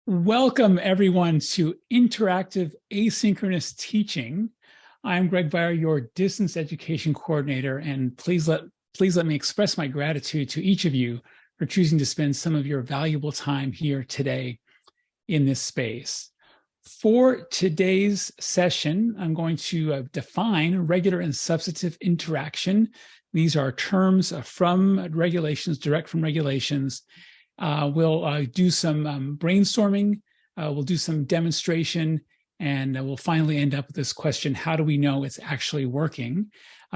Welcome everyone to interactive asynchronous teaching. I'm Greg Beyer, your distance education coordinator, and please let me express my gratitude to each of you for choosing to spend some of your valuable time here today in this space. For today's session, I'm going to define regular and substantive interaction. These are terms from regulations, direct from regulations. We'll do some brainstorming, we'll do some demonstration, and we'll finally end up with this question: how do we know it's actually working?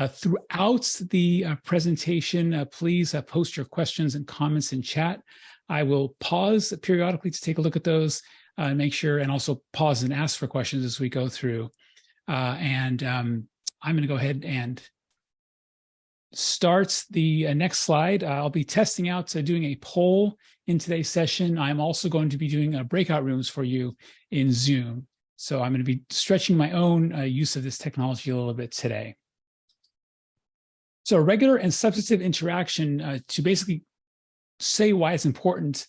Throughout the presentation, please post your questions and comments in chat. I will pause periodically to take a look at those and make sure, and also pause and ask for questions as we go through. I'm going to go ahead and start the next slide. I'll be testing out doing a poll in today's session. I'm also going to be doing breakout rooms for you in Zoom. So I'm going to be stretching my own use of this technology a little bit today. So regular and substantive interaction, to basically say why it's important,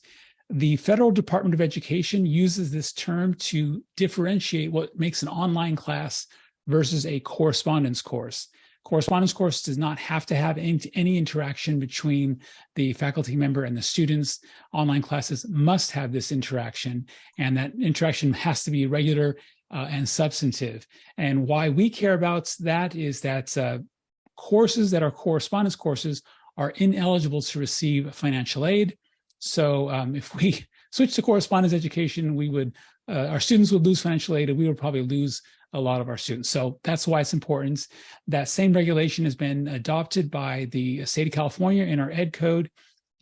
the Federal Department of Education uses this term to differentiate what makes an online class versus a correspondence course. Correspondence course does not have to have any interaction between the faculty member and the students. Online classes must have this interaction, and that interaction has to be regular and substantive. And why we care about that is that courses that are correspondence courses are ineligible to receive financial aid. So if we switch to correspondence education, we would our students would lose financial aid, and we would probably lose a lot of our students. So that's why it's important. That same regulation has been adopted by the state of California in our Ed Code.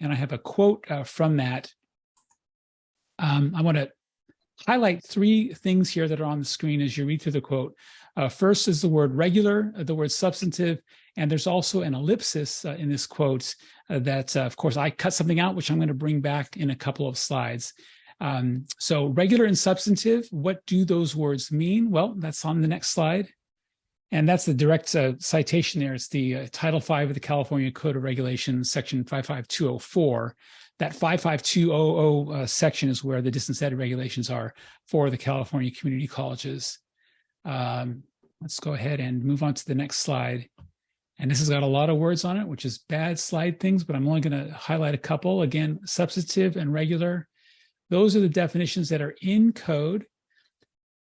And I have a quote from that. I want to highlight three things here that are on the screen as you read through the quote. First is the word regular, the word substantive, and there's also an ellipsis in this quote that, of course, I cut something out, which I'm going to bring back in a couple of slides. So regular and substantive, what do those words mean? Well, that's on the next slide. And that's the direct citation there. It's the Title V of the California Code of Regulations, section 55204. That 55200 section is where the distance ed regulations are for the California community colleges. Let's go ahead and move on to the next slide. And this has got a lot of words on it, which is bad slide things, but I'm only going to highlight a couple. Again, substantive and regular. Those are the definitions that are in code,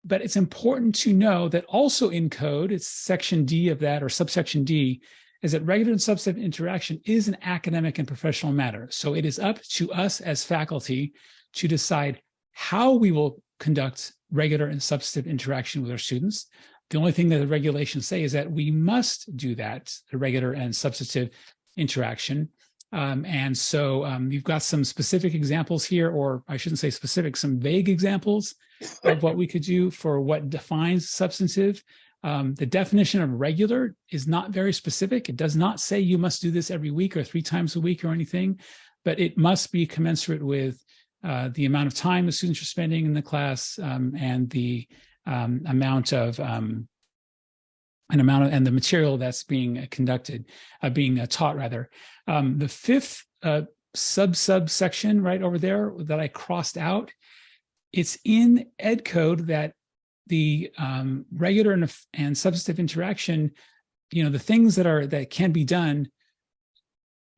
but it's important to know that also in code, it's section D of that, or subsection D, is that regular and substantive interaction is an academic and professional matter. So it is up to us as faculty to decide how we will conduct regular and substantive interaction with our students. The only thing that the regulations say is that we must do that, the regular and substantive interaction. And so you've got some specific examples here, or I shouldn't say specific, some vague examples of what we could do for what defines substantive. The definition of regular is not very specific. It does not say you must do this every week or 3 times a week or anything, but it must be commensurate with the amount of time the students are spending in the class and the amount of and the material that's being conducted, being taught rather. The fifth subsection right over there that I crossed out, it's in Ed Code that the regular and substantive interaction, the things that can be done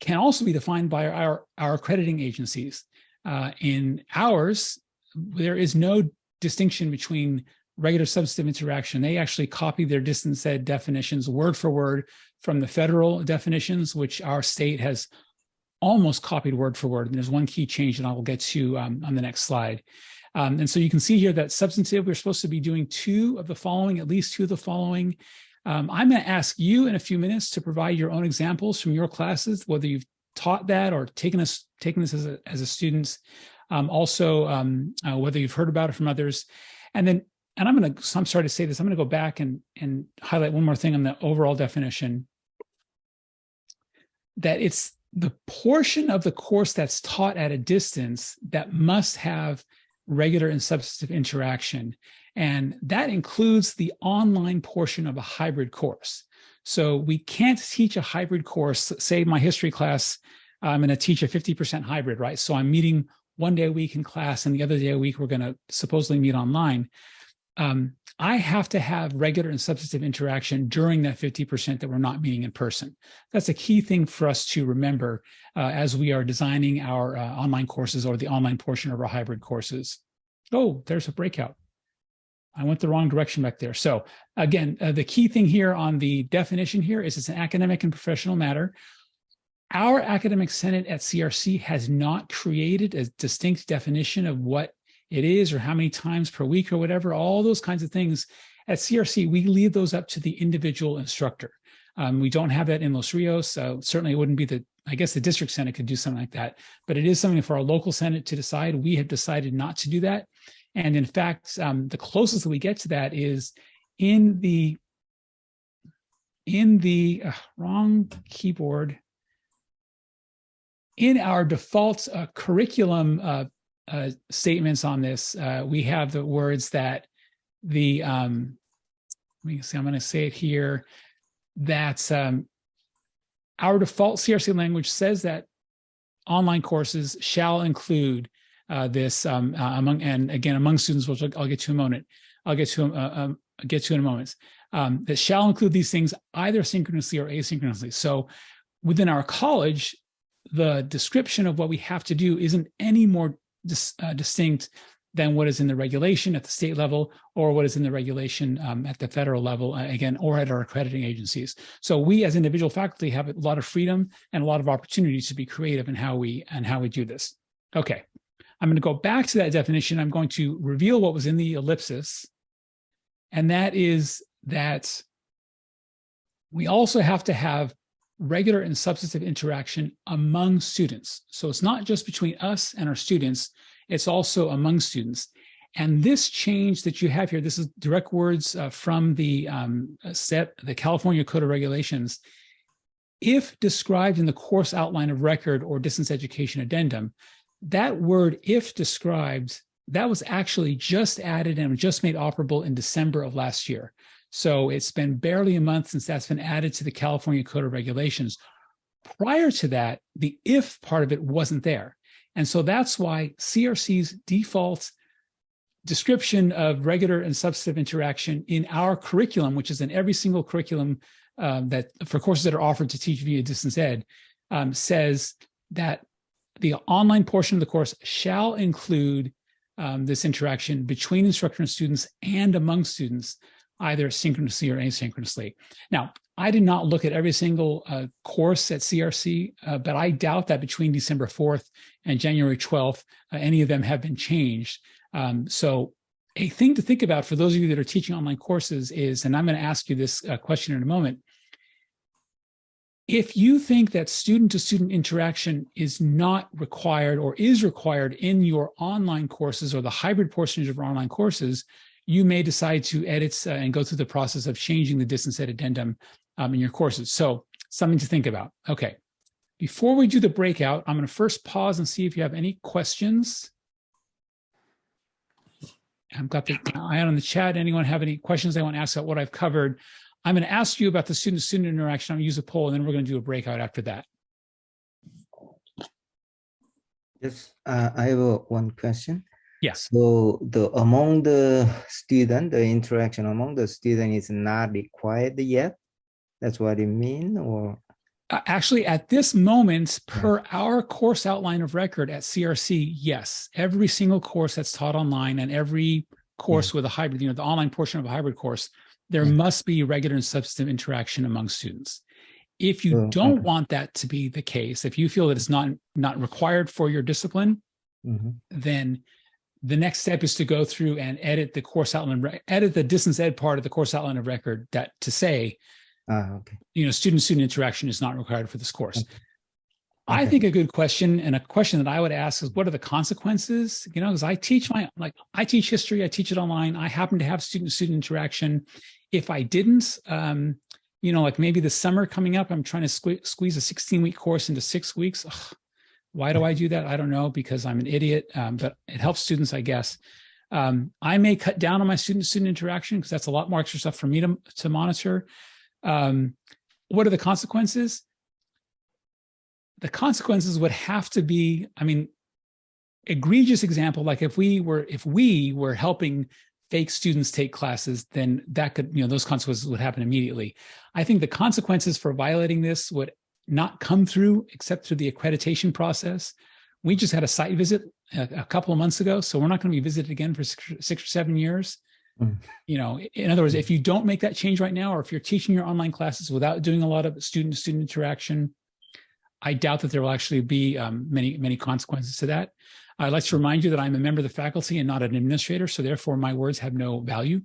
can also be defined by our accrediting agencies. In ours, there is no distinction between regular substantive interaction. They actually copy their distance ed definitions word for word from the federal definitions, which our state has almost copied word for word. And there's one key change that I will get to on the next slide. And so you can see here that substantive, we're supposed to be doing at least two of the following. I'm going to ask you in a few minutes to provide your own examples from your classes, whether you've taught that or taken this as a student, also whether you've heard about it from others. And I'm sorry to say this, I'm going to go back and highlight one more thing on the overall definition, that it's the portion of the course that's taught at a distance that must have regular and substantive interaction. And that includes the online portion of a hybrid course. So we can't teach a hybrid course, say my history class, I'm going to teach a 50% hybrid, right? So I'm meeting one day a week in class and the other day a week we're going to supposedly meet online, I have to have regular and substantive interaction during that 50% that we're not meeting in person. That's a key thing for us to remember as we are designing our online courses or the online portion of our hybrid courses. Oh, there's a breakout. I went the wrong direction back there. So again, the key thing here on the definition here is it's an academic and professional matter. Our academic senate at CRC has not created a distinct definition of what it is or how many times per week or whatever, all those kinds of things. At CRC, we leave those up to the individual instructor. We don't have that in Los Rios. Certainly it wouldn't be I guess the district senate could do something like that, but it is something for our local senate to decide. We have decided not to do that. And in fact, the closest that we get to that is in the wrong keyboard. In our default curriculum statements on this, we have the words that let me see, I'm going to say it here, that our default CRC language says that online courses shall include this among students, which I'll get to in a moment. In a moment. That shall include these things either synchronously or asynchronously. So within our college, the description of what we have to do isn't any more distinct than what is in the regulation at the state level or what is in the regulation at the federal level, again, or at our accrediting agencies. So we as individual faculty have a lot of freedom and a lot of opportunities to be creative in how we do this. Okay, I'm going to go back to that definition. I'm going to reveal what was in the ellipsis, and that is that we also have to have regular and substantive interaction among students. So it's not just between us and our students, it's also among students. And this change that you have here, this is direct words from the California Code of Regulations. If described in the course outline of record or distance education addendum, that word if described, that was actually just added and just made operable in December of last year. So it's been barely a month since that's been added to the California Code of Regulations. Prior to that, the if part of it wasn't there. And so that's why CRC's default description of regular and substantive interaction in our curriculum, which is in every single curriculum that for courses that are offered to teach via distance ed, says that the online portion of the course shall include this interaction between instructor and students and among students, either synchronously or asynchronously. Now, I did not look at every single course at CRC, but I doubt that between December 4th and January 12th, any of them have been changed. So a thing to think about for those of you that are teaching online courses is, and I'm going to ask you this question in a moment, if you think that student-to-student interaction is not required or is required in your online courses or the hybrid portions of your online courses, you may decide to edit and go through the process of changing the distance ed addendum in your courses. So something to think about. Okay, before we do the breakout, I'm going to first pause and see if you have any questions. I've got the eye on the chat. Anyone have any questions they want to ask about what I've covered? I'm going to ask you about the student-to-student interaction. I'm going to use a poll, and then we're going to do a breakout after that. Yes, I have one question. Yes. So among the student, the interaction among the student is not required yet. That's what it means, or? Actually, at this moment, per our course outline of record at CRC, yes, every single course that's taught online and every course with a hybrid, the online portion of a hybrid course, there must be regular and substantive interaction among students. If you don't want that to be the case, if you feel that it's not required for your discipline, then the next step is to go through and edit the course outline, edit the distance ed part of the course outline of record that to say, student-student interaction is not required for this course. I think a good question, and a question that I would ask, is what are the consequences? Because I teach history, I teach it online. I happen to have student-student interaction. If I didn't, like maybe the summer coming up, I'm trying to squeeze a 16-week course into 6 weeks. Ugh, why do I do that? I don't know, because I'm an idiot, but it helps students, I guess. I may cut down on my student-student interaction because that's a lot more extra stuff for me to monitor. What are the consequences? The consequences would have to be, egregious example, like if we were helping fake students take classes, then that could, those consequences would happen immediately. I think the consequences for violating this would not come through except through the accreditation process. We just had a site visit a couple of months ago, so we're not going to be visited again for 6 or 7 years. In other words, if you don't make that change right now, or if you're teaching your online classes without doing a lot of student-to-student interaction, I doubt that there will actually be many consequences to that. I'd like to remind you that I'm a member of the faculty and not an administrator, so therefore my words have no value.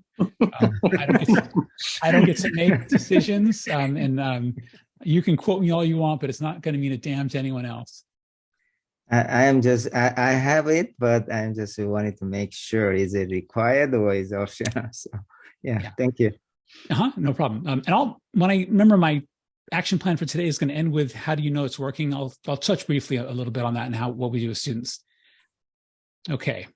I don't get to make decisions, and you can quote me all you want, but it's not going to mean a damn to anyone else. I have it, but I'm just wanting to make sure, is it required or is it optional? So yeah, thank you. No problem. And when I remember, my action plan for today is going to end with, how do you know it's working? I'll touch briefly a little bit on that and what we do with students. Okay.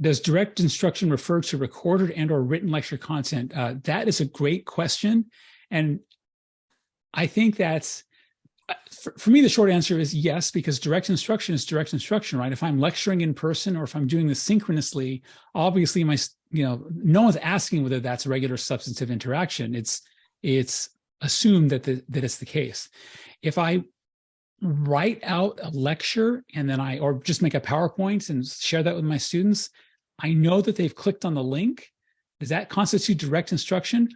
Does direct instruction refer to recorded and or written lecture content? That is a great question. And I think that's, for me, the short answer is yes, because direct instruction is direct instruction, right? If I'm lecturing in person or if I'm doing this synchronously, obviously no one's asking whether that's regular substantive interaction. It's assumed that it's the case. If I write out a lecture and then or just make a PowerPoint and share that with my students, I know that they've clicked on the link. Does that constitute direct instruction?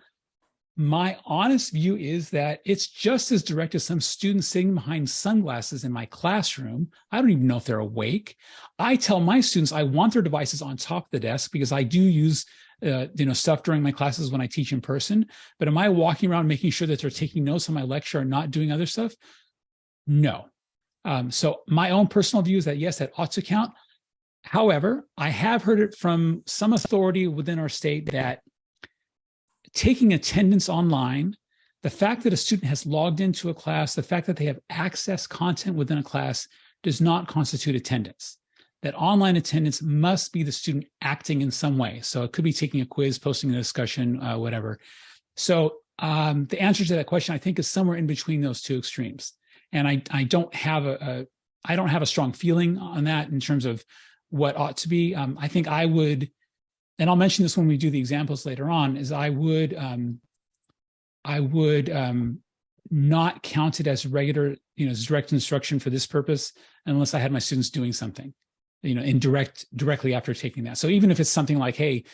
My honest view is that it's just as direct as some students sitting behind sunglasses in my classroom. I don't even know if they're awake. I tell my students I want their devices on top of the desk because I do use stuff during my classes when I teach in person. But am I walking around making sure that they're taking notes on my lecture and not doing other stuff? No. So my own personal view is that yes, that ought to count. However, I have heard it from some authority within our state that taking attendance online, the fact that a student has logged into a class, the fact that they have accessed content within a class does not constitute attendance. That online attendance must be the student acting in some way. So it could be taking a quiz, posting a discussion, whatever. So the answer to that question, I think, is somewhere in between those two extremes. And I don't have a strong feeling on that in terms of what ought to be. I think I would, and I'll mention this when we do the examples later on, is I would not count it as regular, as direct instruction for this purpose, unless I had my students doing something, directly after taking that. So even if it's something like, hey,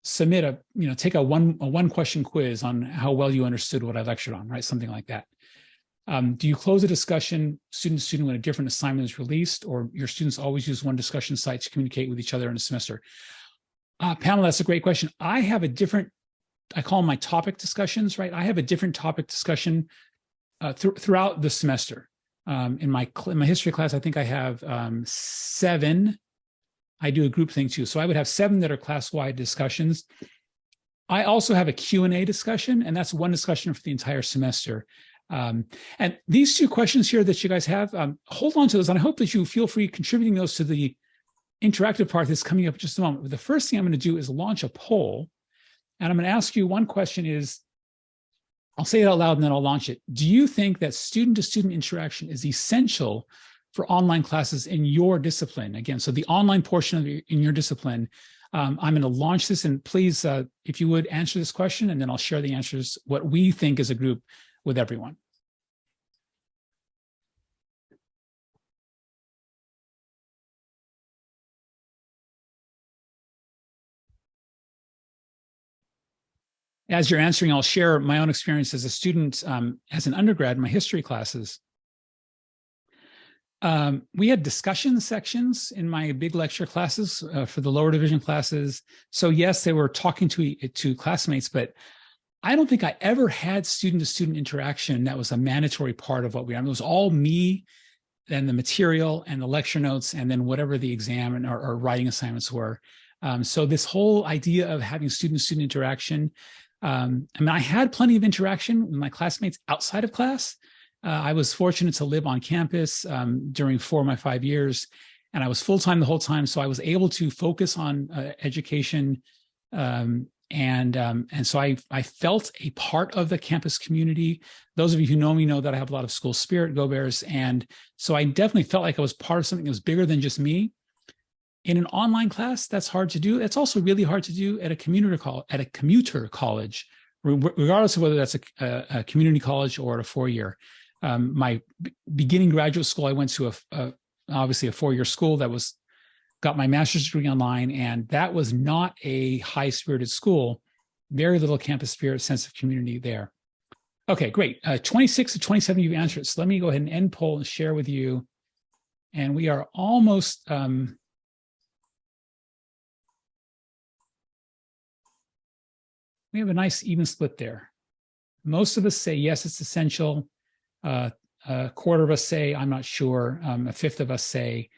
submit take a one question quiz on how well you understood what I lectured on, right? Something like that. Do you close a discussion student to student when a different assignment is released, or your students always use one discussion site to communicate with each other in a semester? Pamela, that's a great question. I have a different, I call them my topic discussions, right? I have a different topic discussion throughout the semester. In my history class, I think I have 7. I do a group thing too. So I would have 7 that are class-wide discussions. I also have a Q&A discussion, and that's one discussion for the entire semester. And these 2 questions here that you guys have, hold on to those, and I hope that you feel free contributing those to the interactive part that's coming up in just a moment. But the first thing I'm going to do is launch a poll, and I'm going to ask you one question is, I'll say it out loud and then I'll launch it. Do you think that student-to-student interaction is essential for online classes in your discipline? Again, so the online portion in your discipline, I'm going to launch this, and please, if you would, answer this question, and then I'll share the answers, what we think as a group, with everyone. As you're answering, I'll share my own experience as a student, as an undergrad in my history classes. We had discussion sections in my big lecture classes for the lower division classes. So yes, they were talking to classmates, but I don't think I ever had student-to-student interaction that was a mandatory part of what we are. It was all me and the material and the lecture notes, and then whatever the exam or writing assignments were. So this whole idea of having student-to-student interaction, I had plenty of interaction with my classmates outside of class. I was fortunate to live on campus during 4 of my 5 years, and I was full-time the whole time. So I was able to focus on education And so I felt a part of the campus community. Those of you who know me know that I have a lot of school spirit, Go Bears. And so I definitely felt like I was part of something that was bigger than just me. In an online class, that's hard to do. It's also really hard to do at a commuter college, regardless of whether that's a community college or a 4-year. My beginning graduate school, I went to obviously a 4-year school that got my master's degree online, and that was not a high-spirited school. Very little campus spirit, sense of community there. Okay, great. 26 to 27 you've answered. So let me go ahead and end poll and share with you. And we are almost we have a nice even split there. Most of us say yes, it's essential. A quarter of us say I'm not sure. A fifth of us say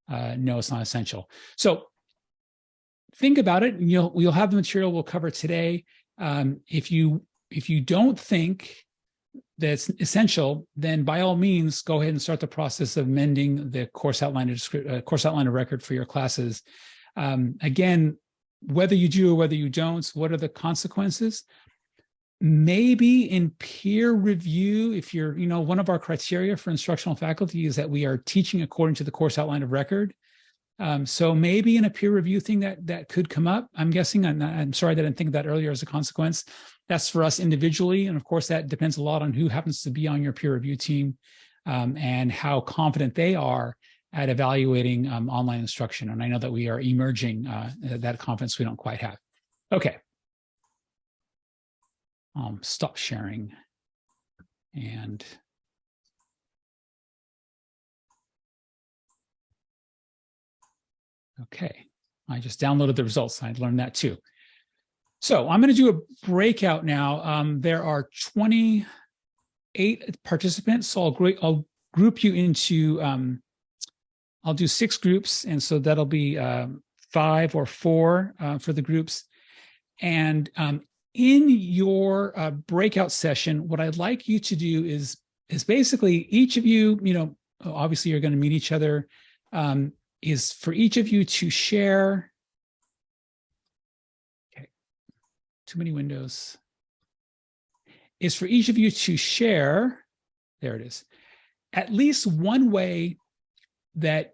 no, it's not essential. So think about it, and you'll have the material we'll cover today. If you don't think that's essential, then by all means go ahead and start the process of amending the course outline of record for your classes. Again, whether you do or whether you don't, what are the consequences? Maybe in peer review, if you're, one of our criteria for instructional faculty is that we are teaching according to the course outline of record. So maybe in a peer review thing that could come up. I'm guessing, I'm sorry that I didn't think of that earlier as a consequence. That's for us individually. And of course, that depends a lot on who happens to be on your peer review team and how confident they are at evaluating online instruction. And I know that we are emerging that confidence we don't quite have. Okay. Stop sharing. And okay, I just downloaded the results. I learned that too. So I'm going to do a breakout now. There are 28 participants. So I'll group you into, I'll do 6 groups. And so that'll be 5 or 4 for the groups. And in your breakout session, what I'd like you to do is basically each of you, obviously you're going to meet each other, is for each of you to share. Okay, too many windows. Is for each of you to share, there it is, at least one way that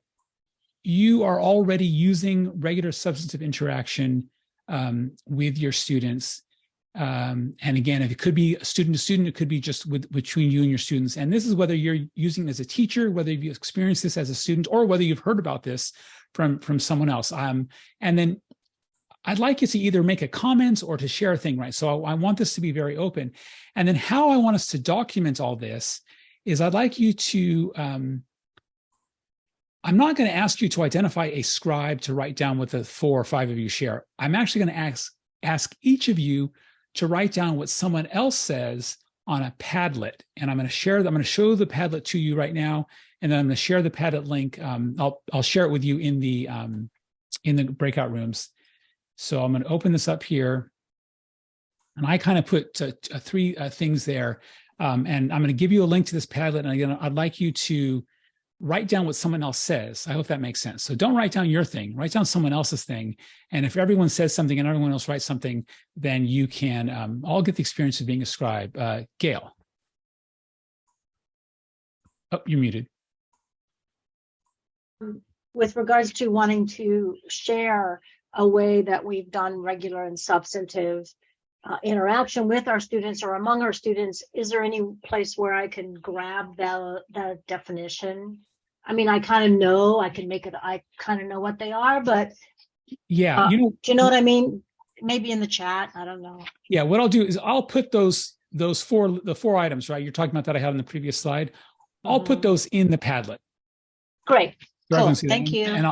you are already using regular substantive interaction with your students. And again, if it could be student to student, it could be just between you and your students. And this is whether you're using it as a teacher, whether you've experienced this as a student, or whether you've heard about this from someone else. And then I'd like you to either make a comment or to share a thing, right? So I want this to be very open. And then how I want us to document all this is I'd like you to, I'm not going to ask you to identify a scribe to write down what the 4 or 5 of you share. I'm actually going to ask each of you to write down what someone else says on a Padlet. And I'm going to share, I'm going to show the Padlet to you right now. And then I'm going to share the Padlet link. I'll share it with you in the breakout rooms. So I'm going to open this up here. And I kind of put 3 things there. And I'm going to give you a link to this Padlet. And again, I'd like you to write down what someone else says. I hope that makes sense. So don't write down your thing, write down someone else's thing. And if everyone says something and everyone else writes something, then you can all get the experience of being a scribe. Gail. Oh, you're muted. With regards to wanting to share a way that we've done regular and substantive interaction with our students or among our students, is there any place where I can grab the definition? I mean, I kind of know, I can make it, I kind of know what they are, but yeah, do you know what I mean? Maybe in the chat, I don't know. Yeah, what I'll do is I'll put the 4 items, right? You're talking about that I had on the previous slide. I'll put those in the Padlet. Great. Cool. Thank you. And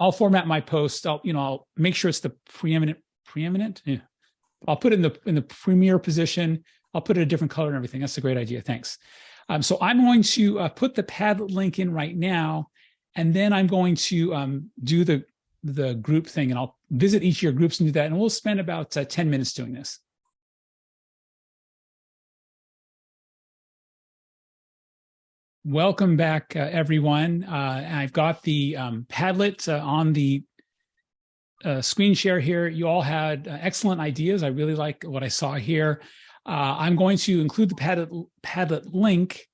I'll format my post. I'll make sure it's the preeminent. Yeah. I'll put it in the premier position. I'll put it a different color and everything. That's a great idea. Thanks. So I'm going to put the Padlet link in right now, and then I'm going to do the group thing, and I'll visit each of your groups and do that. And we'll spend about 10 minutes doing this. Welcome back, everyone. I've got the Padlet on the screen share here. You all had excellent ideas. I really like what I saw here. I'm going to include the Padlet link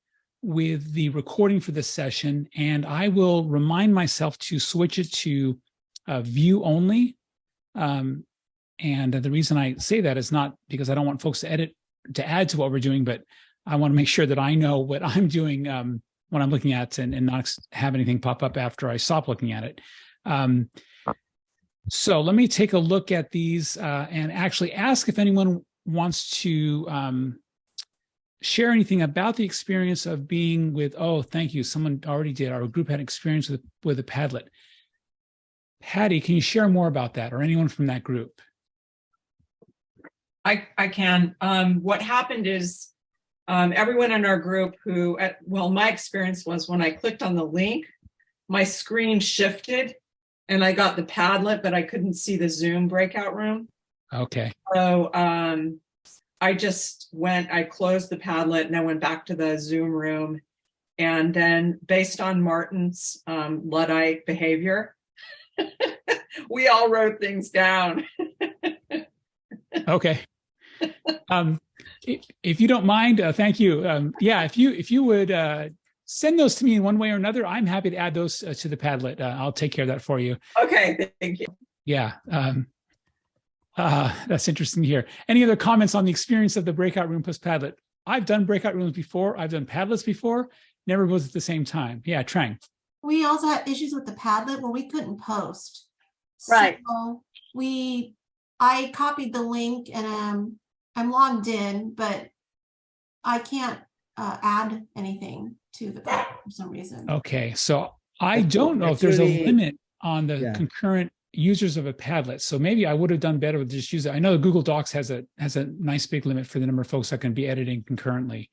with the recording for this session, and I will remind myself to switch it to view only. And the reason I say that is not because I don't want folks to add to what we're doing, but I want to make sure that I know what I'm doing when I'm looking at and not have anything pop up after I stop looking at it. So let me take a look at these and actually ask if anyone wants to share anything about the experience of being with, oh, thank you, someone already did. Our group had experience with a Padlet. Patty, can you share more about that, or anyone from that group? I can. What happened is everyone in our group my experience was when I clicked on the link, my screen shifted and I got the Padlet, but I couldn't see the Zoom breakout room. Okay. So I closed the Padlet and I went back to the Zoom room. And then based on Martin's Luddite behavior, we all wrote things down. Okay. If you don't mind, thank you. If you would send those to me in one way or another, I'm happy to add those to the Padlet. I'll take care of that for you. Okay, thank you. Yeah, that's interesting to hear. Any other comments on the experience of the breakout room plus Padlet? I've done breakout rooms before. I've done Padlets before. Never was at the same time. Yeah, Trang. We also had issues with the Padlet where we couldn't post. Right. So I copied the link and I'm logged in, but I can't add anything to the Padlet for some reason. Okay, so I don't know if there's a limit on the concurrent users of a Padlet. So maybe I would have done better with just use it. I know Google Docs has a nice big limit for the number of folks that can be editing concurrently.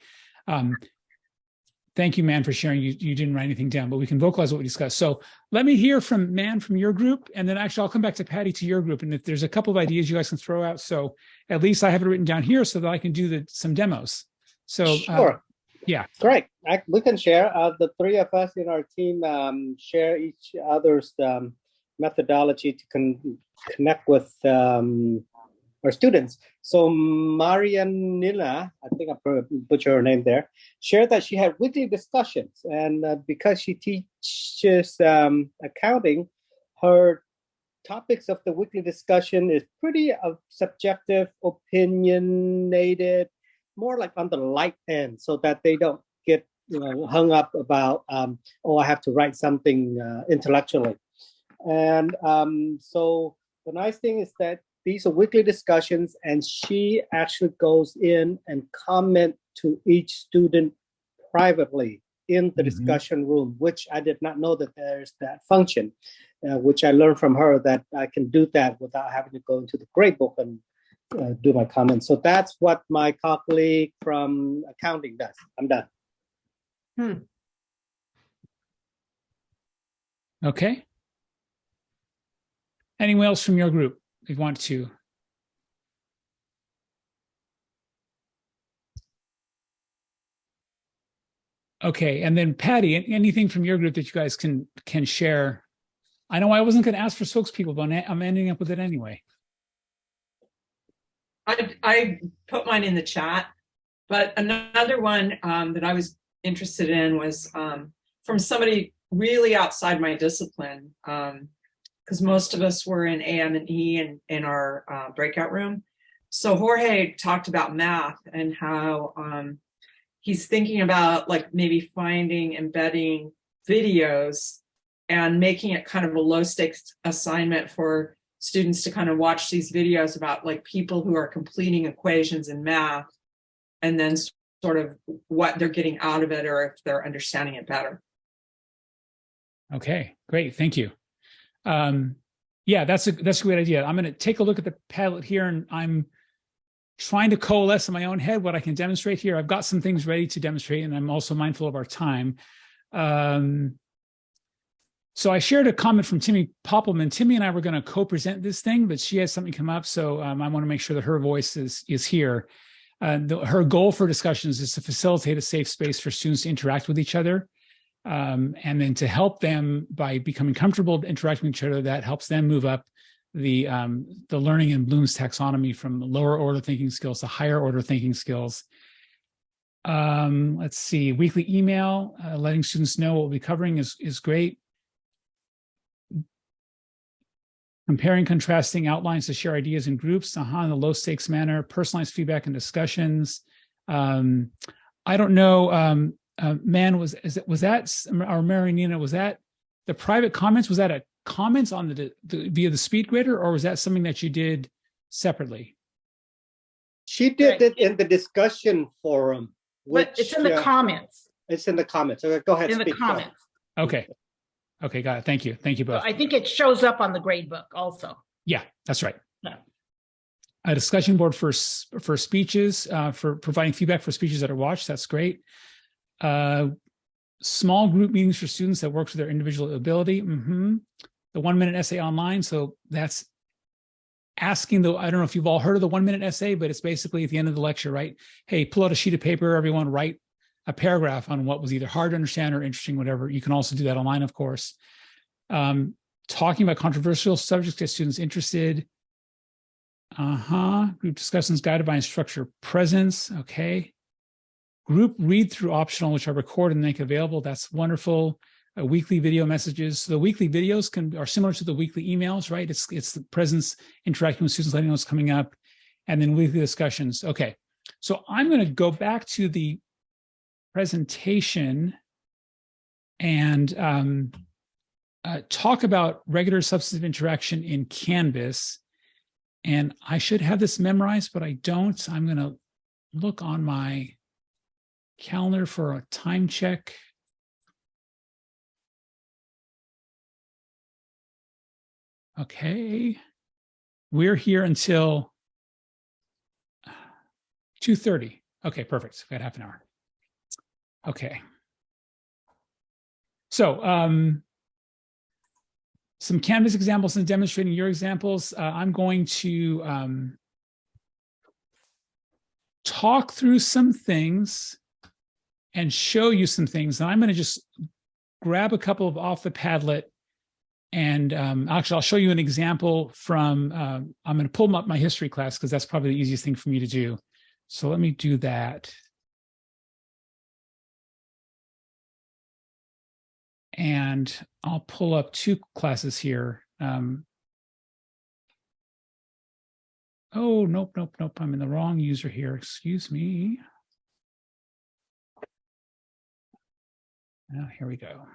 Thank you, Man, for sharing. You didn't write anything down, but we can vocalize what we discussed. So let me hear from Man from your group, and then actually I'll come back to Patty to your group. And if there's a couple of ideas you guys can throw out, so at least I have it written down here so that I can do some demos. So sure. Yeah. Great. We can share. The three of us in our team share each other's methodology to connect with our students. So Marianina, I think I butchered her name there, shared that she had weekly discussions. And because she teaches accounting, her topics of the weekly discussion is pretty subjective, opinionated, more like on the light end, so that they don't get hung up about, I have to write something intellectually. And so the nice thing is that these are weekly discussions, and she actually goes in and comment to each student privately in the discussion room, which I did not know that there's that function, which I learned from her that I can do that without having to go into the gradebook and do my comments. So that's what my colleague from accounting does. I'm done. Okay. Anyone else from your group if you want to? Okay, and then Patty, anything from your group that you guys can share? I know I wasn't going to ask for spokespeople, but I'm ending up with it anyway. I put mine in the chat, but another one that I was interested in was from somebody really outside my discipline, because most of us were in AM and E in our breakout room. So Jorge talked about math and how he's thinking about like maybe embedding videos and making it kind of a low stakes assignment for students to kind of watch these videos about like people who are completing equations in math and then sort of what they're getting out of it or if they're understanding it better. Okay, great. Thank you. Yeah, that's a great idea. I'm going to take a look at the Padlet here, and I'm trying to coalesce in my own head what I can demonstrate here. I've got some things ready to demonstrate, and I'm also mindful of our time. So I shared a comment from Timmy Poppelman. Timmy and I were going to co-present this thing, but she has something come up, so I want to make sure that her voice is here. Her goal for discussions is to facilitate a safe space for students to interact with each other, and then to help them by becoming comfortable interacting with each other. That helps them move up the learning in Bloom's taxonomy from lower order thinking skills to higher order thinking skills. Let's see, weekly email, letting students know what we'll be covering is great. Comparing, contrasting outlines to share ideas in groups, in a low stakes manner, personalized feedback and discussions. I don't know, Man, was that, or Marinina, was that the private comments? Was that a comments on the via the speed grader, or was that something that you did separately? She did it in the discussion forum. But it's in the comments. It's in the comments. Okay, go ahead. In the comments. Okay. Okay, got it. Thank you. Thank you both. So I think it shows up on the grade book also. Yeah, that's right. Yeah. A discussion board for speeches, for providing feedback for speeches that are watched. That's great. Small group meetings for students that works with their individual ability. The 1 minute essay online. So that's asking I don't know if you've all heard of the 1 minute essay, but it's basically at the end of the lecture, right? Hey, pull out a sheet of paper, everyone write a paragraph on what was either hard to understand or interesting, whatever. You can also do that online, of course. Talking about controversial subjects to students interested. Group discussions guided by instructor presence. Okay. Group read through optional, which I record and make available. That's wonderful. Weekly video messages. So the weekly videos are similar to the weekly emails, right? It's the presence interacting with students, letting them know what's coming up, and then weekly discussions. Okay. So I'm going to go back to the presentation and talk about regular substantive interaction in Canvas. And I should have this memorized, but I don't. I'm going to look on my calendar for a time check. Okay. We're here until 2:30. Okay, perfect. We've got half an hour. Okay. So some Canvas examples and demonstrating your examples. I'm going to talk through some things and show you some things. And I'm going to just grab a couple of off the Padlet. And actually, I'll show you an example from, I'm going to pull up my history class because that's probably the easiest thing for me to do. So let me do that. And I'll pull up two classes here. Oh, nope. I'm in the wrong user here. Excuse me. Oh, here we go.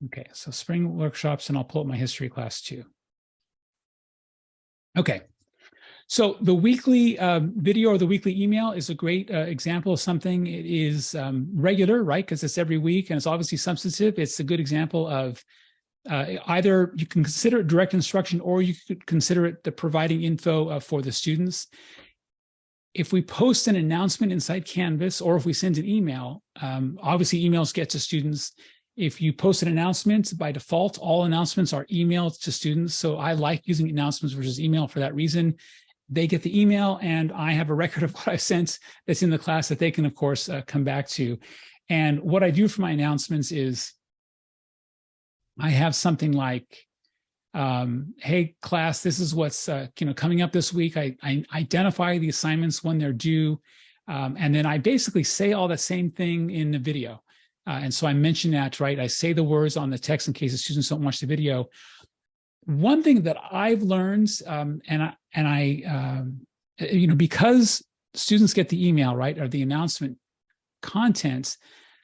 Okay, so spring workshops, and I'll pull up my history class too. Okay, so the weekly video or the weekly email is a great example of something. It is regular, right? Because it's every week and it's obviously substantive. It's a good example of either you can consider it direct instruction or you could consider it the providing info for the students. If we post an announcement inside Canvas or if we send an email, obviously emails get to students. If you post an announcement, by default, all announcements are emailed to students. So I like using announcements versus email for that reason. They get the email and I have a record of what I sent that's in the class that they can, of course, come back to. And what I do for my announcements is I have something like, hey, class, this is what's coming up this week. I identify the assignments when they're due. And then I basically say all the same thing in the video. And so I mention that, right? I say the words on the text in case the students don't watch the video. One thing that I've learned, because students get the email, right, or the announcement contents,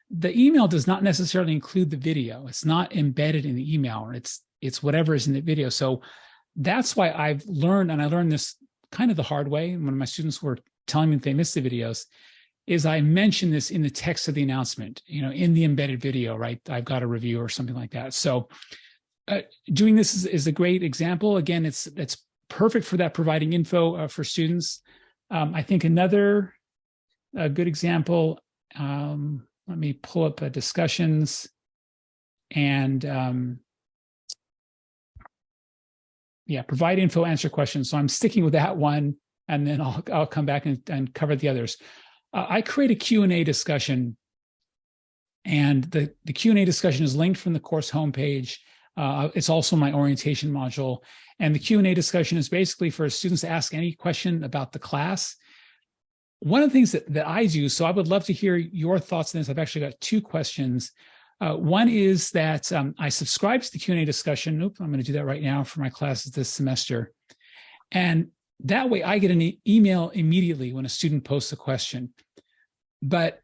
the email does not necessarily include the video. It's not embedded in the email, or it's whatever is in the video. So that's why I've learned, and I learned this kind of the hard way when my students were telling me that they missed the videos, is I mention this in the text of the announcement, in the embedded video, right? I've got a review or something like that. So doing this is a great example. Again, it's perfect for that, providing info for students. I think another good example, let me pull up discussions and provide info, answer questions. So I'm sticking with that one. and then I'll come back and cover the others. I create a Q&A discussion, and the Q&A discussion is linked from the course homepage. It's also my orientation module. And the Q&A discussion is basically for students to ask any question about the class. One of the things that I do, so I would love to hear your thoughts on this. I've actually got two questions. One is that I subscribe to the Q&A discussion. I'm going to do that right now for my classes this semester. And that way I get an email immediately when a student posts a question. But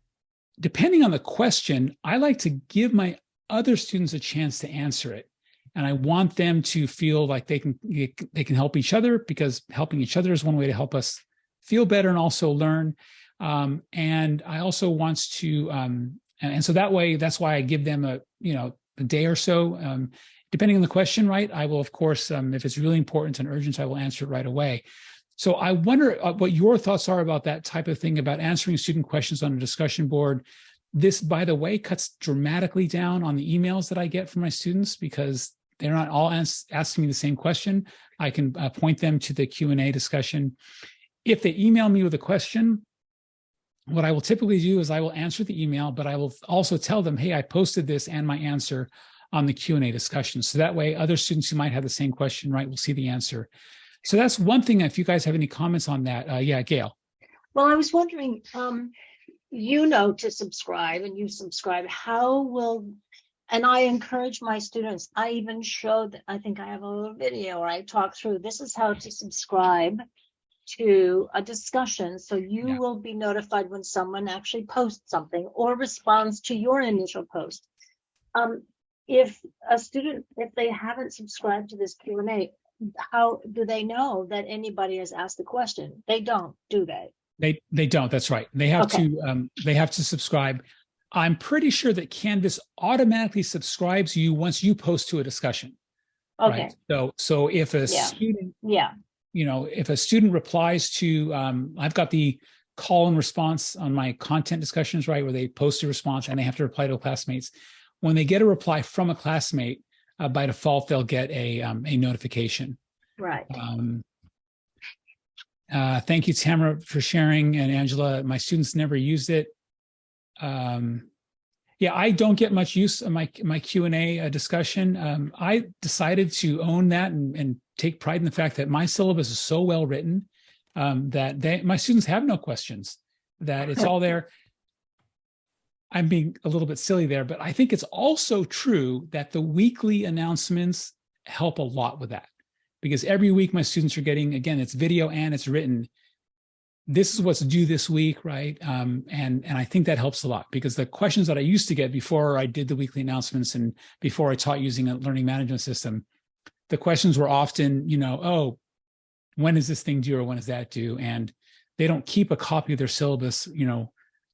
depending on the question, I like to give my other students a chance to answer it. And I want them to feel like they can help each other, because helping each other is one way to help us feel better and also learn. And I also want to, and so that way, that's why I give them a day or so, depending on the question, right? I will, of course, if it's really important and urgent, I will answer it right away. So I wonder what your thoughts are about that type of thing, about answering student questions on a discussion board. This, by the way, cuts dramatically down on the emails that I get from my students, because they're not all asking me the same question. I can point them to the Q&A discussion. If they email me with a question, what I will typically do is I will answer the email, but I will also tell them, hey, I posted this and my answer on the Q&A discussion. So that way, other students who might have the same question, right, will see the answer. So that's one thing. If you guys have any comments on that, yeah, Gail. Well, I was wondering, to subscribe, and you subscribe, and I encourage my students. I even showed, I think I have a little video where I talk through, this is how to subscribe to a discussion. So you will be notified when someone actually posts something or responds to your initial post. If a student, if they haven't subscribed to this Q&A, how do they know that anybody has asked the question? They don't, do they? They don't. That's right. They have to subscribe. I'm pretty sure that Canvas automatically subscribes you once you post to a discussion. Okay. Right? So if a student, if a student replies to, I've got the call and response on my content discussions, right, where they post a response and they have to reply to classmates. When they get a reply from a classmate, by default, they'll get a notification. Right. Thank you, Tamara, for sharing, and Angela. My students never used it. I don't get much use of my Q&A discussion. I decided to own that and take pride in the fact that my syllabus is so well written that my students have no questions, that it's all there. I'm being a little bit silly there, but I think it's also true that the weekly announcements help a lot with that, because every week my students are getting, again, it's video and it's written. This is what's due this week, right? And I think that helps a lot, because the questions that I used to get before I did the weekly announcements and before I taught using a learning management system, the questions were often, oh, when is this thing due or when is that due? And they don't keep a copy of their syllabus,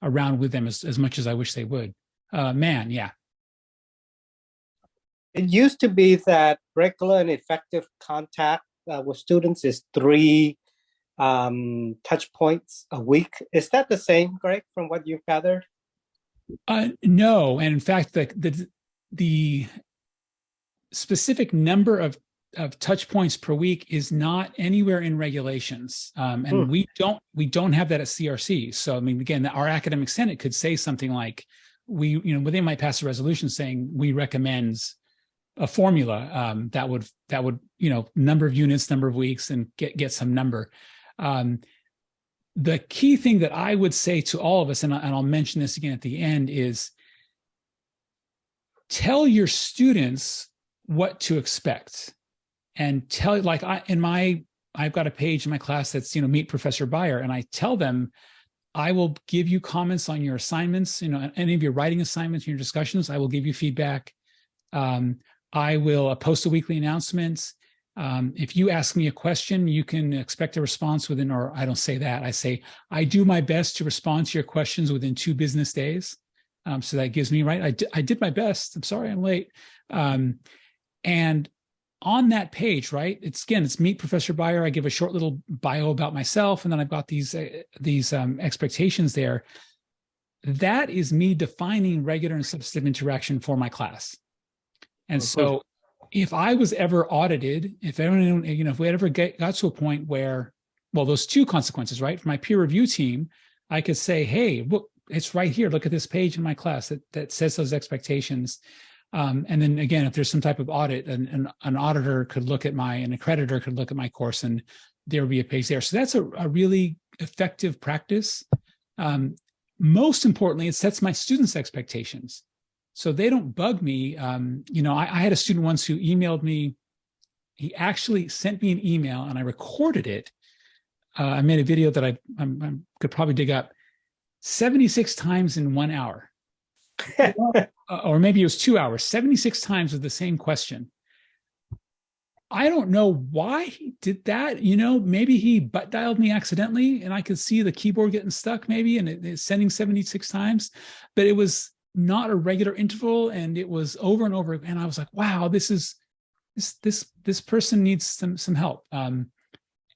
around with them as much as I wish they would. Yeah. It used to be that regular and effective contact with students is 3 touch points a week. Is that the same, Greg, from what you've gathered? No, and in fact, the specific number of touch points per week is not anywhere in regulations, and we don't have that at CRC. So I mean, again, our academic senate could say something like, they might pass a resolution saying we recommend a formula that would number of units, number of weeks, and get some number. The key thing that I would say to all of us, and I'll mention this again at the end, is tell your students what to expect, and I've got a page in my class that's, meet Professor Beyer, and I tell them, I will give you comments on your assignments, any of your writing assignments, your discussions, I will give you feedback. I will post a weekly announcement. If you ask me a question, you can expect a response within, or I don't say that, I say, I do my best to respond to your questions within 2 business days. So that gives me, right, I did my best. I'm sorry I'm late. And on that page, right, it's meet Professor Beyer. I give a short little bio about myself, and then I've got these expectations there. That is me defining regular and substantive interaction for my class. And so if I was ever audited, if anyone, if we ever got to a point where those two consequences, right? For my peer review team, I could say, hey, look, it's right here. Look at this page in my class that says those expectations. And then again, if there's some type of audit, an auditor could look at an accreditor could look at my course, and there will be a page there. So that's a really effective practice. Most importantly, it sets my students' expectations, so they don't bug me. I had a student once who emailed me. He actually sent me an email, and I recorded it. I made a video that I could probably dig up 76 times in 1 hour. Or maybe it was 2 hours, 76 times with the same question. I don't know why he did that. Maybe he butt dialed me accidentally and I could see the keyboard getting stuck maybe, and it's sending 76 times, but it was not a regular interval and it was over and over. And I was like, wow, this person needs some help.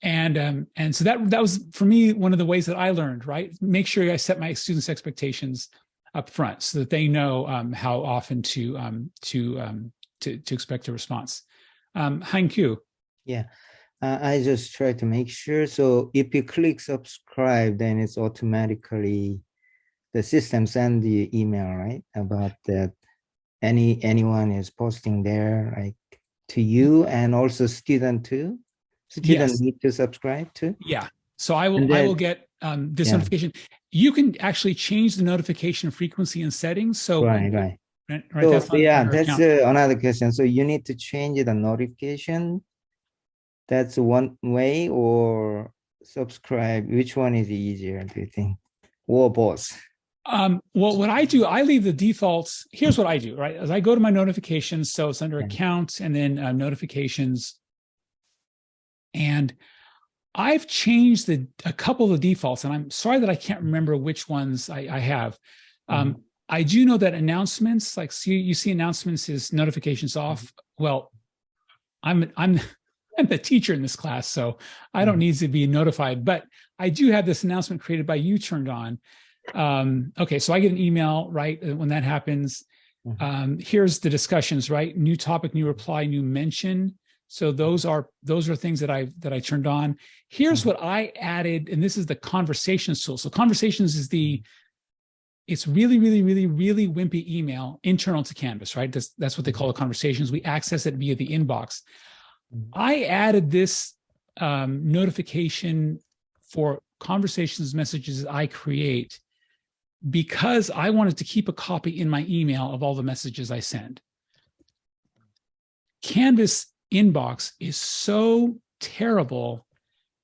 And so that was for me, one of the ways that I learned, right? Make sure I set my students' expectations up front so that they know how often to expect a response. Hein Q. Yeah, I just try to make sure. So if you click subscribe, then it's automatically the system send the email, right? About that anyone is posting there, like to you and also student too. Students need to subscribe too. Yeah. So I will get this notification. You can actually change the notification frequency and settings. So right. So, that's another question. So you need to change the notification. That's one way, or subscribe. Which one is easier, do you think? Or both? Well, what I do, I leave the defaults. Here's what I do, right? As I go to my notifications, so it's under accounts and then notifications. And I've changed a couple of the defaults, and I'm sorry that I can't remember which ones I have. I do know that announcements, like you see announcements is notifications off. Well, I'm the teacher in this class, so I don't need to be notified, but I do have this announcement created by you turned on. Okay, so I get an email, right, when that happens. Here's the discussions, right? New topic, new reply, new mention. So those are things that I turned on. Here's what I added, and this is the conversations tool. So conversations is it's really, really, really, really wimpy email internal to Canvas, right? That's what they call the conversations. We access it via the inbox. I added this notification for conversations messages I create because I wanted to keep a copy in my email of all the messages I send. Canvas inbox is so terrible